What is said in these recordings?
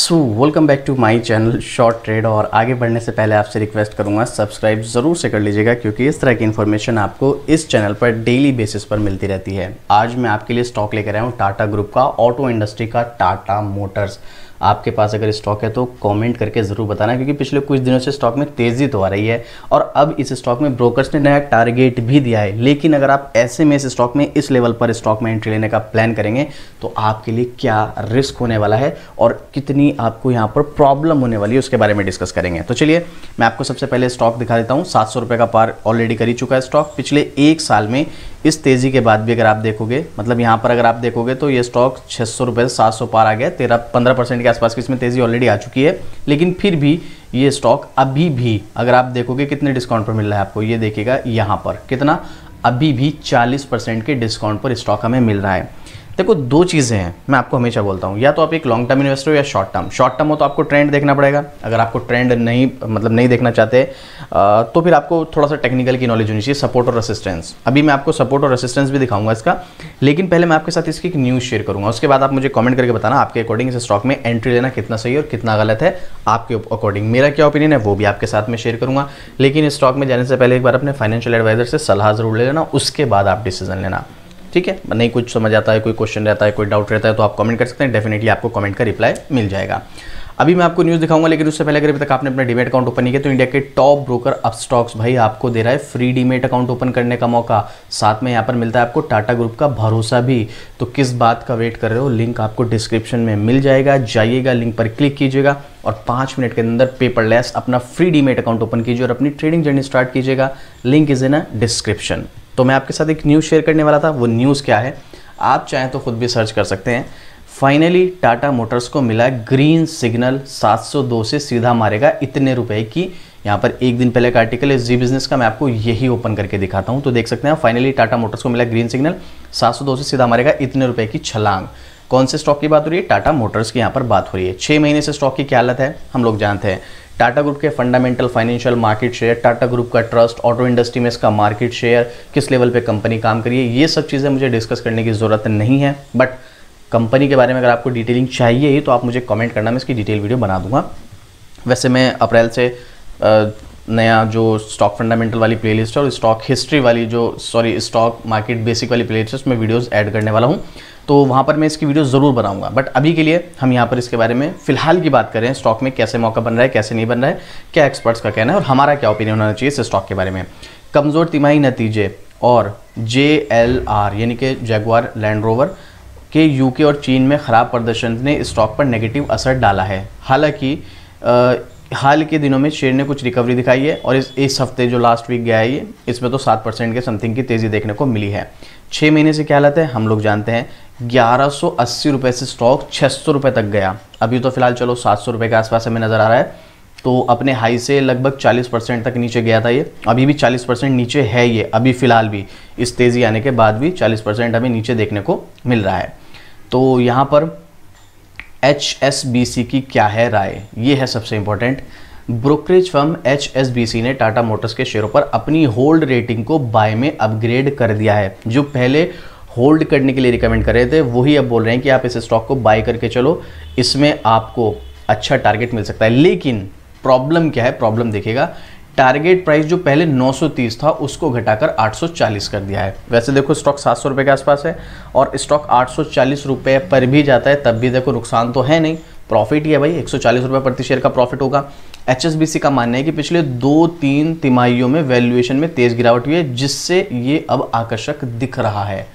So welcome back to my channel short trade. और आगे बढ़ने से पहले आपसे रिक्वेस्ट करूंगा सब्सक्राइब ज़रूर से कर लीजिएगा, क्योंकि इस तरह की इन्फॉर्मेशन आपको इस चैनल पर डेली बेसिस पर मिलती रहती है। आज मैं आपके लिए स्टॉक लेकर आया हूँ टाटा ग्रुप का, ऑटो इंडस्ट्री का टाटा मोटर्स। आपके पास अगर स्टॉक है तो कमेंट करके ज़रूर बताना, क्योंकि पिछले कुछ दिनों से स्टॉक में तेज़ी तो आ रही है और अब इस स्टॉक में ब्रोकर्स ने नया टारगेट भी दिया है। लेकिन अगर आप ऐसे में इस स्टॉक में इस लेवल पर स्टॉक में एंट्री लेने का प्लान करेंगे तो आपके लिए क्या रिस्क होने वाला है और कितनी आपको यहाँ पर प्रॉब्लम होने वाली है, उसके बारे में डिस्कस करेंगे। तो चलिए मैं आपको सबसे पहले स्टॉक दिखा देता हूँ। 700 रुपये का पार ऑलरेडी कर ही चुका है स्टॉक। पिछले एक साल में इस तेज़ी के बाद भी अगर आप देखोगे, मतलब यहाँ पर अगर आप देखोगे तो ये स्टॉक 600 रुपये से 700 पार आ गया। 13-15% के आसपास की इसमें तेज़ी ऑलरेडी आ चुकी है। लेकिन फिर भी ये स्टॉक अभी भी अगर आप देखोगे कितने डिस्काउंट पर मिल रहा है आपको, ये देखिएगा यहाँ पर कितना, अभी भी 40% के डिस्काउंट पर स्टॉक हमें मिल रहा है। देखो दो चीज़ें हैं, मैं आपको हमेशा बोलता हूँ, या तो आप एक लॉन्ग टर्म इन्वेस्टर हो या शॉर्ट टर्म। शॉर्ट टर्म हो तो आपको ट्रेंड देखना पड़ेगा। अगर आपको ट्रेंड नहीं देखना चाहते तो फिर आपको थोड़ा सा टेक्निकल की नॉलेज होनी चाहिए, सपोर्ट और रेसिस्टेंस। अभी मैं आपको सपोर्ट और रेसिस्टेंस भी दिखाऊंगा इसका, लेकिन पहले मैं आपके साथ इसकी एक न्यूज़ शेयर करूँगा। उसके बाद आप मुझे कमेंट करके बताना आपके अकॉर्डिंग इस स्टॉक में एंट्री लेना कितना सही और कितना गलत है आपके अकॉर्डिंग। मेरा क्या ओपिनियन है वो भी आपके साथ में शेयर करूँगा। लेकिन इस स्टॉक में जाने से पहले एक बार अपने फाइनेंशियल एडवाइजर से सलाह ज़रूर ले लेना, उसके बाद आप डिसीजन लेना, ठीक है। नहीं कुछ समझ आता है, कोई क्वेश्चन रहता है, कोई डाउट रहता है तो आप कमेंट कर सकते हैं। डेफिनेटली आपको कमेंट का रिप्लाई मिल जाएगा। अभी मैं आपको न्यूज़ दिखाऊंगा, लेकिन उससे पहले अगर अभी तक आपने अपना डीमेट अकाउंट ओपन नहीं किया तो इंडिया के टॉप ब्रोकर अपस्टॉक्स भाई आपको दे रहा है फ्री डीमेट अकाउंट ओपन करने का मौका। साथ में यहाँ पर मिलता है आपको टाटा ग्रुप का भरोसा भी। तो किस बात का वेट कर रहे हो, लिंक आपको डिस्क्रिप्शन में मिल जाएगा, जाइएगा, लिंक पर क्लिक कीजिएगा और 5 मिनट के अंदर पेपरलेस अपना फ्री डीमेट अकाउंट ओपन कीजिए और अपनी ट्रेडिंग जर्नी स्टार्ट कीजिएगा। Link is in a description. तो मैं आपके साथ एक न्यूज़ शेयर करने वाला था, वो न्यूज़ क्या है आप चाहें तो खुद भी सर्च कर सकते हैं। फाइनली टाटा मोटर्स को मिला ग्रीन सिग्नल, 702 से सीधा मारेगा इतने रुपए की। यहाँ पर एक दिन पहले का आर्टिकल है जी बिजनेस का, मैं आपको यही ओपन करके दिखाता हूँ। तो देख सकते हैं फाइनली टाटा मोटर्स को मिला ग्रीन सिग्नल, 702 से सीधा मारेगा इतने रुपए की छलांग। कौन से स्टॉक की बात हो रही है? टाटा मोटर्स की यहाँ पर बात हो रही है। 6 महीने से स्टॉक की क्या हालत है हम लोग जानते हैं। टाटा ग्रुप के fundamental financial market share, Tata group का ट्रस्ट, ऑटो इंडस्ट्री में इसका मार्केट शेयर, किस लेवल पे कंपनी काम करी है, ये सब चीज़ें मुझे डिस्कस करने की ज़रूरत नहीं है। बट कंपनी के बारे में अगर आपको डिटेलिंग चाहिए ही तो आप मुझे कमेंट करना, मैं इसकी डिटेल वीडियो बना दूंगा। वैसे मैं अप्रैल से नया जो स्टॉक फंडामेंटल वाली प्लेलिस्ट है और स्टॉक हिस्ट्री वाली स्टॉक मार्केट बेसिक वाली प्लेलिस्ट है, उसमें वीडियोज़ ऐड करने वाला हूँ। तो वहाँ पर मैं इसकी वीडियो ज़रूर बनाऊंगा। बट अभी के लिए हम यहाँ पर इसके बारे में फ़िलहाल की बात करें, स्टॉक में कैसे मौका बन रहा है, कैसे नहीं बन रहा है, क्या एक्सपर्ट्स का कहना है और हमारा क्या ओपिनियन होना चाहिए इस स्टॉक के बारे में। कमज़ोर तिमाही नतीजे और JLR यानी कि जगुआर लैंड रोवर के यूके और चीन में ख़राब प्रदर्शन ने स्टॉक पर नेगेटिव असर डाला है। हालांकि हाल के दिनों में शेयर ने कुछ रिकवरी दिखाई है और इस हफ्ते जो लास्ट वीक गया है ये, इसमें तो 7% के समथिंग की तेज़ी देखने को मिली है। 6 महीने से क्या हालत है हम लोग जानते हैं। 1180 रुपये से स्टॉक 600 रुपये तक गया। अभी तो फिलहाल चलो 700 रुपये के आसपास हमें नज़र आ रहा है। तो अपने हाई से लगभग 40% तक नीचे गया था ये, अभी भी 40% नीचे है ये। अभी फ़िलहाल भी इस तेज़ी आने के बाद भी 40% हमें नीचे देखने को मिल रहा है। तो यहाँ पर HSBC की क्या है राय, ये है सबसे इंपॉर्टेंट। ब्रोकरेज फर्म HSBC ने टाटा मोटर्स के शेयरों पर अपनी होल्ड रेटिंग को बाय में अपग्रेड कर दिया है। जो पहले होल्ड करने के लिए रिकमेंड कर रहे थे वही अब बोल रहे हैं कि आप इस स्टॉक को बाय करके चलो, इसमें आपको अच्छा टारगेट मिल सकता है। लेकिन प्रॉब्लम क्या है, प्रॉब्लम देखिएगा, टारगेट प्राइस जो पहले 930 था उसको घटाकर 840 कर दिया है। वैसे देखो स्टॉक 700 रुपये के आसपास है और स्टॉक 840 रुपये पर भी जाता है, तब भी देखो नुकसान तो है नहीं, प्रॉफिट ही है भाई, 140 रुपये प्रति शेयर का प्रॉफिट होगा। HSBC का मानना है कि पिछले 2-3 तिमाहियों में वैल्यूएशन में तेज़ गिरावट हुई है, जिससे ये अब आकर्षक दिख रहा है।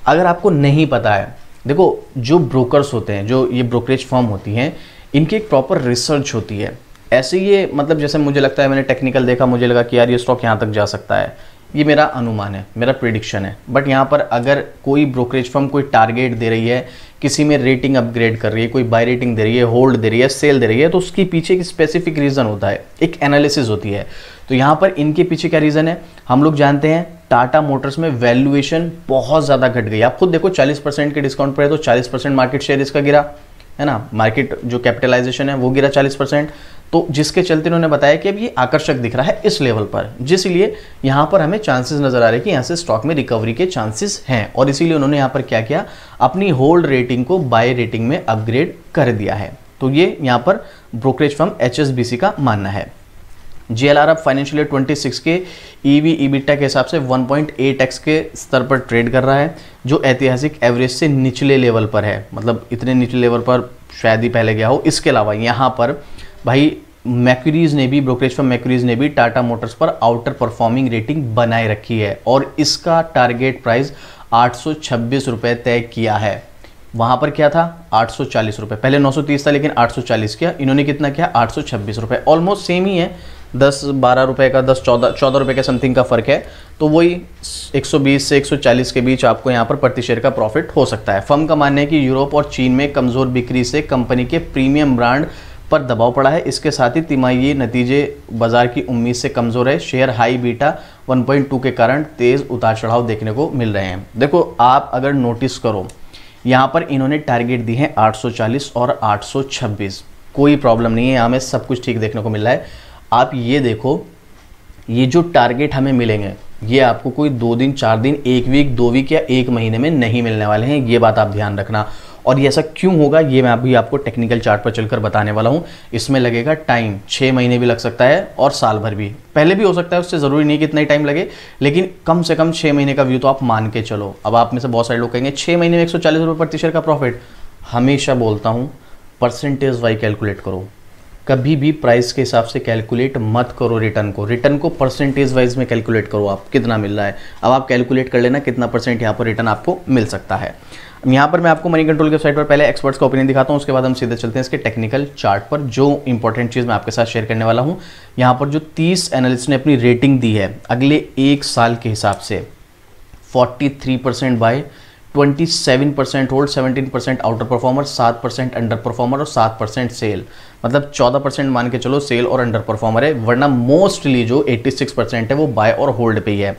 अगर आपको नहीं पता है, देखो जो ब्रोकर्स होते हैं, जो ये ब्रोकरेज फर्म होती हैं, इनकी एक प्रॉपर रिसर्च होती है। ऐसे ये मतलब जैसे मुझे लगता है, मैंने टेक्निकल देखा, मुझे लगा कि यार ये स्टॉक यहाँ तक जा सकता है, ये मेरा अनुमान है, मेरा प्रेडिक्शन है। बट यहाँ पर अगर कोई ब्रोकरेज फर्म कोई टारगेट दे रही है, किसी में रेटिंग अपग्रेड कर रही है, कोई बाय रेटिंग दे रही है, होल्ड दे रही है, सेल दे रही है, तो उसके पीछे एक स्पेसिफिक रीज़न होता है, एक एनालिसिस होती है। तो यहाँ पर इनके पीछे क्या रीज़न है हम लोग जानते हैं। टाटा मोटर्स में वैल्यूएशन बहुत ज़्यादा घट गई। आप खुद देखो 40% के डिस्काउंट पर है तो 40% मार्केट शेयर इसका गिरा है ना, मार्केट जो कैपिटलाइजेशन है वो गिरा 40%। तो जिसके चलते उन्होंने बताया कि अब ये आकर्षक दिख रहा है इस लेवल पर, जिसलिए यहाँ पर हमें चांसेस नजर आ रहे हैं कि यहाँ से स्टॉक में रिकवरी के चांसेस हैं, और इसीलिए उन्होंने यहाँ पर क्या किया, अपनी होल्ड रेटिंग को बाय रेटिंग में अपग्रेड कर दिया है। तो ये यहाँ पर ब्रोकरेज फर्म HSBC का मानना है। JLR अब फाइनेंशियल ईयर 26 के EV EBITDA के हिसाब से 1.8x के स्तर पर ट्रेड कर रहा है, जो ऐतिहासिक एवरेज से निचले लेवल पर है। मतलब इतने निचले लेवल पर शायद ही पहले गया हो। इसके अलावा यहाँ पर भाई मैक्यूरीज ने भी, ब्रोकरेज फर्म मैक्यूरीज ने भी टाटा मोटर्स पर आउटर परफॉर्मिंग रेटिंग बनाए रखी है और इसका टारगेट प्राइस 826 रुपये तय किया है। वहाँ पर क्या था 840 रुपये, पहले 930 था लेकिन 840 किया, इन्होंने कितना किया 826 रुपये। ऑलमोस्ट सेम ही है, 10-12 रुपये का, 10-14 रुपये के समथिंग का फ़र्क है। तो वही 120 से 140 के बीच आपको यहाँ पर प्रति शेयर का प्रॉफिट हो सकता है। फर्म का मानना है कि यूरोप और चीन में कमज़ोर बिक्री से कंपनी के प्रीमियम ब्रांड पर दबाव पड़ा है। इसके साथ ही तिमाही नतीजे बाजार की उम्मीद से कमज़ोर है। शेयर हाई बीटा 1.2 के कारण तेज़ उतार चढ़ाव देखने को मिल रहे हैं। देखो आप अगर नोटिस करो, यहाँ पर इन्होंने टारगेट दी है 840 और 826, कोई प्रॉब्लम नहीं है, यहाँ में सब कुछ ठीक देखने को मिल रहा है। आप ये देखो, ये जो टारगेट हमें मिलेंगे ये आपको कोई 2 दिन 4 दिन 1 वीक 2 वीक या 1 महीने में नहीं मिलने वाले हैं, ये बात आप ध्यान रखना। और ये ऐसा क्यों होगा ये मैं अभी आपको टेक्निकल चार्ट पर चलकर बताने वाला हूँ। इसमें लगेगा टाइम, 6 महीने भी लग सकता है और साल भर भी, पहले भी हो सकता है, उससे ज़रूरी नहीं कि इतना ही टाइम लगे, लेकिन कम से कम 6 महीने का व्यू तो आप मान के चलो। अब आप में से बहुत सारे लोग कहेंगे 6 महीने में 140 रुपये प्रति शेयर का प्रॉफिट। हमेशा बोलता हूँ परसेंटेज वाइज कैलकुलेट करो, कभी भी प्राइस के हिसाब से कैलकुलेट मत करो रिटर्न को परसेंटेज वाइज में कैलकुलेट करो आप कितना मिल रहा है। अब आप कैलकुलेट कर लेना कितना परसेंट यहाँ पर रिटर्न आपको मिल सकता है। यहाँ पर मैं आपको मनी कंट्रोल की वेबसाइट पर पहले एक्सपर्ट्स का ओपिनियन दिखाता हूँ, उसके बाद हम सीधे चलते हैं इसके टेक्निकल चार्ट पर। जो इंपॉर्टेंट चीज़ मैं आपके साथ शेयर करने वाला हूँ, यहाँ पर जो 30 एनालिस्ट ने अपनी रेटिंग दी है अगले 1 साल के हिसाब से 43% buy, 27% hold, 17% outperformer, 7% underperformer और 7% सेल, मतलब 14% मान के चलो सेल और अंडर परफॉर्मर है, वरना मोस्टली जो 86% है वो बाय और होल्ड पे ही है।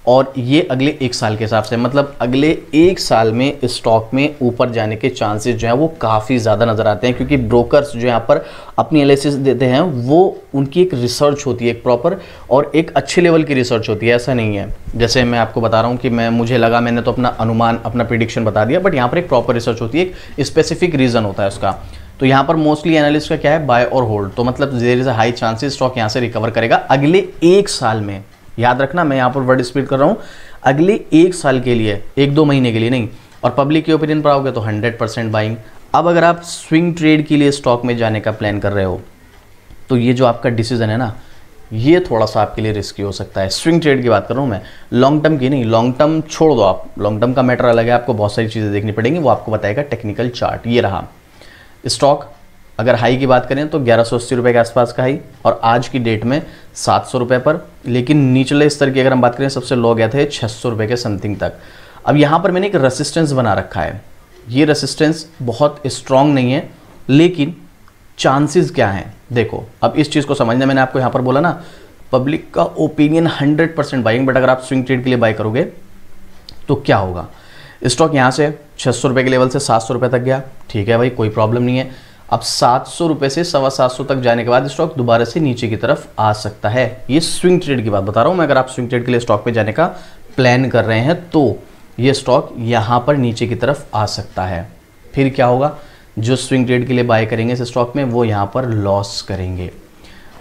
और ये अगले 1 साल के हिसाब से, मतलब अगले 1 साल में स्टॉक में ऊपर जाने के चांसेस जो है वो काफ़ी ज़्यादा नज़र आते हैं, क्योंकि ब्रोकर्स जो यहाँ पर अपनी एनालिसिस देते हैं वो उनकी एक रिसर्च होती है, एक प्रॉपर और एक अच्छे लेवल की रिसर्च होती है। ऐसा नहीं है जैसे मैं आपको बता रहा हूँ कि मुझे लगा, मैंने तो अपना अनुमान, अपना प्रिडिक्शन बता दिया, बट यहाँ पर एक प्रॉपर रिसर्च होती है, एक स्पेसिफिक रीज़न होता है उसका। तो यहाँ पर मोस्टली एनालिस्ट का क्या है, बाय और होल्ड। तो मतलब there is a high chances stock यहाँ से रिकवर करेगा अगले 1 साल में। याद रखना मैं यहाँ पर वर्ड स्पीड कर रहा हूँ, अगले 1 साल के लिए, 1-2 महीने के लिए नहीं। और पब्लिक के ओपिनियन पर आओगे तो 100% बाइंग। अब अगर आप स्विंग ट्रेड के लिए स्टॉक में जाने का प्लान कर रहे हो तो ये जो आपका डिसीजन है ना, ये थोड़ा सा आपके लिए रिस्की हो सकता है। स्विंग ट्रेड की बात कर रहा हूँ मैं, लॉन्ग टर्म की नहीं। लॉन्ग टर्म छोड़ दो आप, लॉन्ग टर्म का मैटर अलग है, आपको बहुत सारी चीज़ें देखनी पड़ेंगी, वो आपको बताएगा टेक्निकल चार्ट। ये रहा स्टॉक, अगर हाई की बात करें तो 1180 रुपये के आसपास का हाई और आज की डेट में 700 रुपये पर, लेकिन निचले स्तर की अगर हम बात करें सबसे लो गया था 600 रुपये के समथिंग तक। अब यहाँ पर मैंने एक रेसिस्टेंस बना रखा है, ये रेसिस्टेंस बहुत स्ट्रॉन्ग नहीं है, लेकिन चांसेस क्या हैं देखो। अब इस चीज़ को समझना, मैंने आपको यहाँ पर बोला ना पब्लिक का ओपिनियन 100% बाइंग, बट अगर आप स्विंग ट्रेड के लिए बाय करोगे तो क्या होगा। स्टॉक यहाँ से 600 रुपये के लेवल से 700 रुपये तक गया, ठीक है भाई, कोई प्रॉब्लम नहीं है। अब 700 रुपये से 750 तक जाने के बाद स्टॉक दोबारा से नीचे की तरफ आ सकता है। ये स्विंग ट्रेड की बात बता रहा हूँ मैं। अगर आप स्विंग ट्रेड के लिए स्टॉक पे जाने का प्लान कर रहे हैं तो ये स्टॉक यहाँ पर नीचे की तरफ आ सकता है। फिर क्या होगा, जो स्विंग ट्रेड के लिए बाय करेंगे इस स्टॉक में वो यहाँ पर लॉस करेंगे।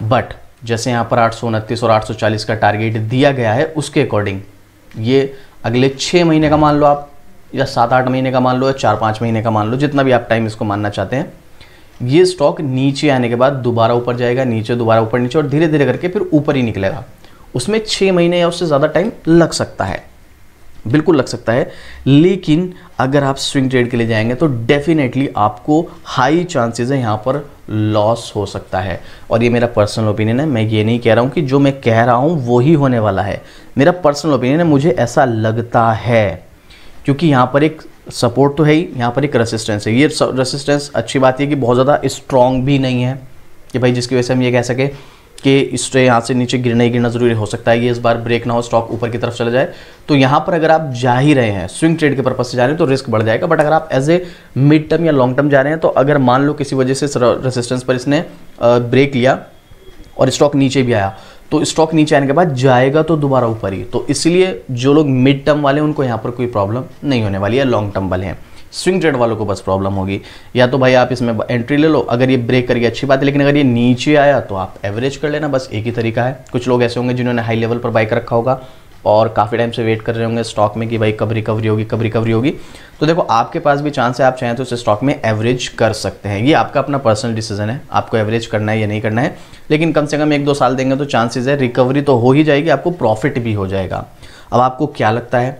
बट जैसे यहाँ पर 829 और 840 का टारगेट दिया गया है, उसके अकॉर्डिंग ये अगले 6 महीने का मान लो आप, या 7-8 महीने का मान लो, या 4-5 महीने का मान लो, जितना भी आप टाइम इसको मानना चाहते हैं, ये स्टॉक नीचे आने के बाद दोबारा ऊपर जाएगा, नीचे दोबारा ऊपर नीचे, और धीरे धीरे करके फिर ऊपर ही निकलेगा। उसमें 6 महीने या उससे ज़्यादा टाइम लग सकता है, बिल्कुल लग सकता है। लेकिन अगर आप स्विंग ट्रेड के लिए जाएंगे तो डेफिनेटली आपको हाई चांसेस है यहाँ पर लॉस हो सकता है। और ये मेरा पर्सनल ओपिनियन है, मैं ये नहीं कह रहा हूँ कि जो मैं कह रहा हूँ वो ही होने वाला है, मेरा पर्सनल ओपिनियन है, मुझे ऐसा लगता है। क्योंकि यहाँ पर एक सपोर्ट तो है ही, यहाँ पर एक रेसिस्टेंस है। ये रेसिस्टेंस अच्छी बात है कि बहुत ज़्यादा स्ट्रॉन्ग भी नहीं है कि भाई जिसकी वजह से हम ये कह सकें कि इससे यहाँ से नीचे गिरना ज़रूरी हो सकता है, ये इस बार ब्रेक ना हो, स्टॉक ऊपर की तरफ चला जाए। तो यहाँ पर अगर आप जा ही रहे हैं स्विंग ट्रेड के पर्पज से जा रहे हैं तो रिस्क बढ़ जाएगा। बट अगर आप एज ए मिड टर्म या लॉन्ग टर्म जा रहे हैं तो अगर मान लो किसी वजह से रेसिस्टेंस पर इसने ब्रेक लिया और स्टॉक नीचे भी आया, तो स्टॉक नीचे आने के बाद जाएगा तो दोबारा ऊपर ही। तो इसलिए जो लोग मिड टर्म वाले हैं उनको यहाँ पर कोई प्रॉब्लम नहीं होने वाली है, लॉन्ग टर्म वाले हैं। स्विंग ट्रेड वालों को बस प्रॉब्लम होगी। या तो भाई आप इसमें एंट्री ले लो, अगर ये ब्रेक कर गया अच्छी बात है, लेकिन अगर ये नीचे आया तो आप एवरेज कर लेना, बस एक ही तरीका है। कुछ लोग ऐसे होंगे जिन्होंने हाई लेवल पर बाई कर रखा होगा और काफ़ी टाइम से वेट कर रहे होंगे स्टॉक में कि भाई कब रिकवरी होगी, कब रिकवरी होगी। तो देखो आपके पास भी चांस है, आप चाहें तो इस स्टॉक में एवरेज कर सकते हैं। ये आपका अपना पर्सनल डिसीजन है, आपको एवरेज करना है या नहीं करना है, लेकिन कम से कम 1-2 साल देंगे तो चांसेस है रिकवरी तो हो ही जाएगी, आपको प्रॉफिट भी हो जाएगा। अब आपको क्या लगता है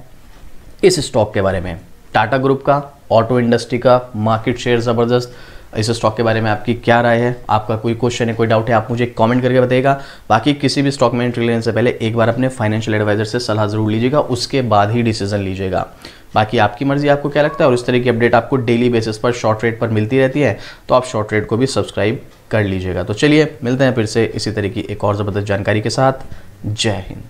इस स्टॉक के बारे में? टाटा ग्रुप का, ऑटो इंडस्ट्री का मार्केट शेयर ज़बरदस्त, इस स्टॉक के बारे में आपकी क्या राय है? आपका कोई क्वेश्चन है, कोई डाउट है, आप मुझे कमेंट करके बताइएगा। बाकी किसी भी स्टॉक में एंट्री लेने से पहले एक बार अपने फाइनेंशियल एडवाइजर से सलाह जरूर लीजिएगा, उसके बाद ही डिसीजन लीजिएगा। बाकी आपकी मर्जी, आपको क्या लगता है। और इस तरह की अपडेट आपको डेली बेसिस पर शॉर्ट ट्रेड पर मिलती रहती है, तो आप शॉर्ट ट्रेड को भी सब्सक्राइब कर लीजिएगा। तो चलिए मिलते हैं फिर से इसी तरह की एक और ज़बरदस्त जानकारी के साथ। जय हिंद।